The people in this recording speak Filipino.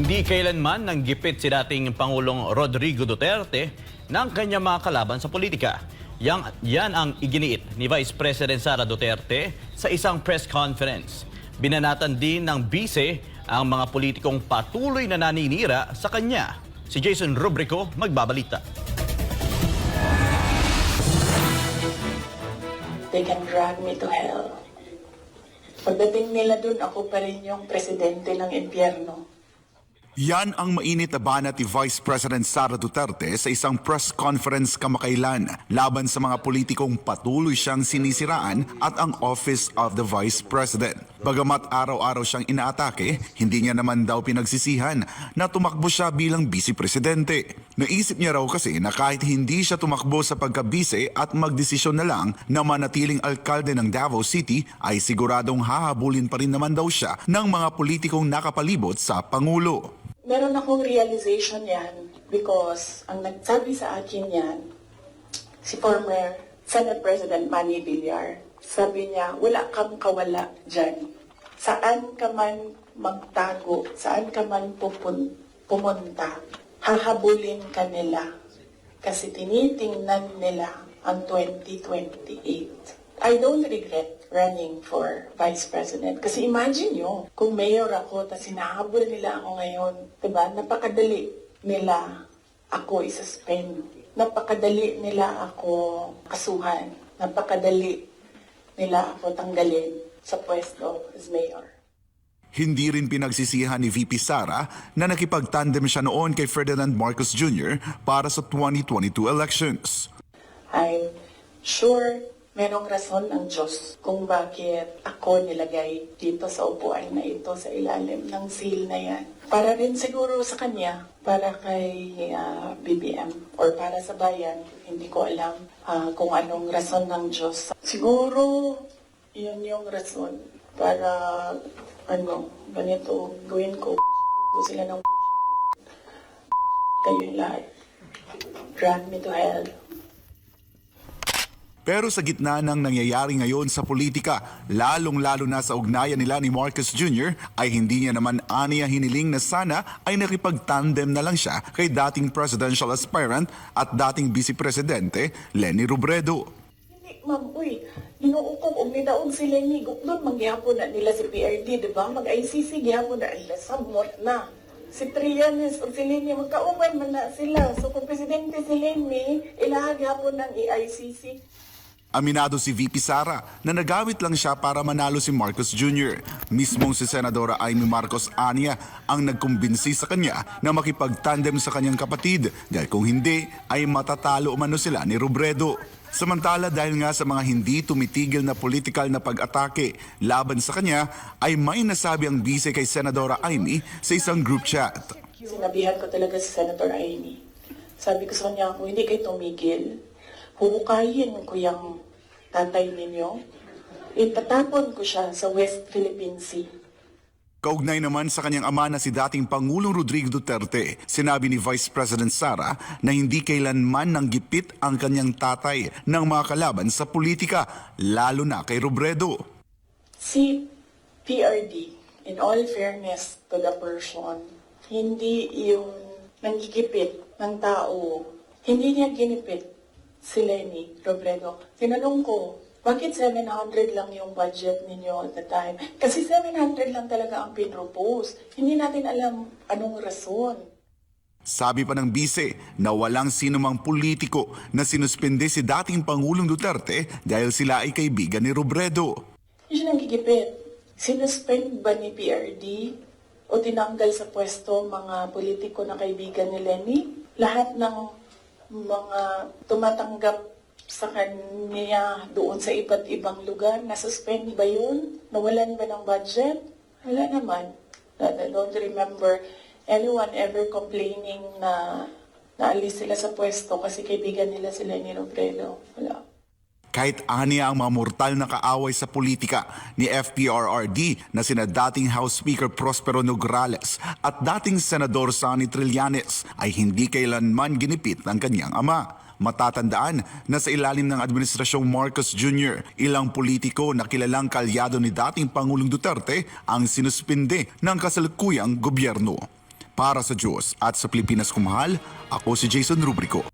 Hindi kailanman nanggipit si dating Pangulong Rodrigo Duterte ng kanyang mga kalaban sa politika. Yan ang iginiit ni Vice President Sara Duterte sa isang press conference. Binanatan din ng bise ang mga politikong patuloy na naninira sa kanya. Si Jason Rubrico magbabalita. They can drag me to hell. Pagdating nila dun, ako pa rin yung presidente ng impyerno. Yan ang mainit na banat ni Vice President Sara Duterte sa isang press conference kamakailan laban sa mga politikong patuloy siyang sinisiraan at ang Office of the Vice President. Bagamat araw-araw siyang inaatake, hindi niya naman daw pinagsisihan na tumakbo siya bilang Vice Presidente. Naisip niya raw kasi na kahit hindi siya tumakbo sa pagka-vice at magdesisyon na lang na manatiling alkalde ng Davao City, ay siguradong hahabulin pa rin naman daw siya ng mga politikong nakapalibot sa Pangulo. Meron akong realization yan because ang nagsabi sa akin yan, si former Senate President Manny Villar. Sabi niya, wala kang kawala dyan. Saan ka man magtago, saan ka man pumunta, hahabulin ka nila. Kasi tinitingnan nila ang 2028. I don't regret running for Vice President. Kasi imagine nyo, kung mayor ako, tapos hinahabol nila ako ngayon, diba? Napakadali nila ako isuspend. Napakadali nila ako kasuhan. Napakadali nila ako tanggalin sa pwesto as mayor. Hindi rin pinagsisihan ni VP Sara na nakipagtandem siya noon kay Ferdinand Marcos Jr. para sa 2022 elections. I'm sure merong rason ng Diyos kung bakit ako nilagay dito sa upuan na ito sa ilalim ng seal na yan. Para rin siguro sa kanya, para kay BBM or para sa bayan, hindi ko alam kung anong rason ng Diyos. Siguro, yun yung rason para ganito gawin ko sila ng kayo lahat. Drag me to hell. Pero sa gitna ng nangyayari ngayon sa politika, lalong-lalo na sa ugnayan nila ni Marcos Jr., ay hindi niya naman aniya hiniling na sana ay nakipag-tandem na lang siya kay dating presidential aspirant at dating vice presidente Leni Robredo. Hindi, ma'am, inuukong uminaon sila ni Guklod, mangyapon na nila si PRD, di ba? Mag-ICC, gihapon na nila, sabot na. Si Trillanes o si Leni, magkauban man na sila. So kung presidente si Leni, ilahag hapon ng ICC. Aminado si VP Sara na nagawit lang siya para manalo si Marcos Jr. Mismong si Senadora Amy Marcos Ania ang nagkumbinsi sa kanya na makipagtandem sa kanyang kapatid dahil kung hindi ay matatalo umano sila ni Robredo. Samantala dahil nga sa mga hindi tumitigil na political na pag-atake laban sa kanya ay may nasabi ang bise kay Senadora Amy sa isang group chat. Sinabihan ko talaga si Senator Amy. Sabi ko sa kanya, kung hindi kayo tumigil, huhukayin ko yung tatay ninyo, itatapon ko siya sa West Philippine Sea. Kaugnay naman sa kanyang ama na si dating Pangulong Rodrigo Duterte, sinabi ni Vice President Sara na hindi kailanman nanggipit ang kanyang tatay ng mga kalaban sa politika, lalo na kay Robredo. Si PRD, in all fairness to the person, hindi yung nanggigipit ng tao, hindi niya ginipit si Leni Robredo. Tinanong ko, bakit 700 lang yung budget ninyo at the time? Kasi 700 lang talaga ang pinropose. Hindi natin alam anong rason. Sabi pa ng bise na walang sinumang politiko na sinuspende si dating Pangulong Duterte dahil sila ay kaibigan ni Robredo. Hindi siya nanggigipit. Sinuspend ba ni PRD o tinanggal sa pwesto mga politiko na kaibigan ni Leni? Lahat ng mga tumatanggap sa kanya doon sa iba't ibang lugar, nasuspend ba yun? Nawalan ba ng budget? Wala naman. I don't remember anyone ever complaining na naalis sila sa pwesto kasi kaibigan nila sila ni Robredo. Wala. Kahit aniya ang mga mortal na kaaway sa politika ni FPRRD na sina dating House Speaker Prospero Nograles at dating Senador Sonny Trillanes ay hindi kailanman ginipit ng kanyang ama. Matatandaan na sa ilalim ng Administrasyong Marcos Jr., ilang politiko na kilalang kalyado ni dating Pangulong Duterte ang sinuspinde ng kasalukuyang gobyerno. Para sa Diyos at sa Pilipinas kumahal, ako si Jason Rubrico.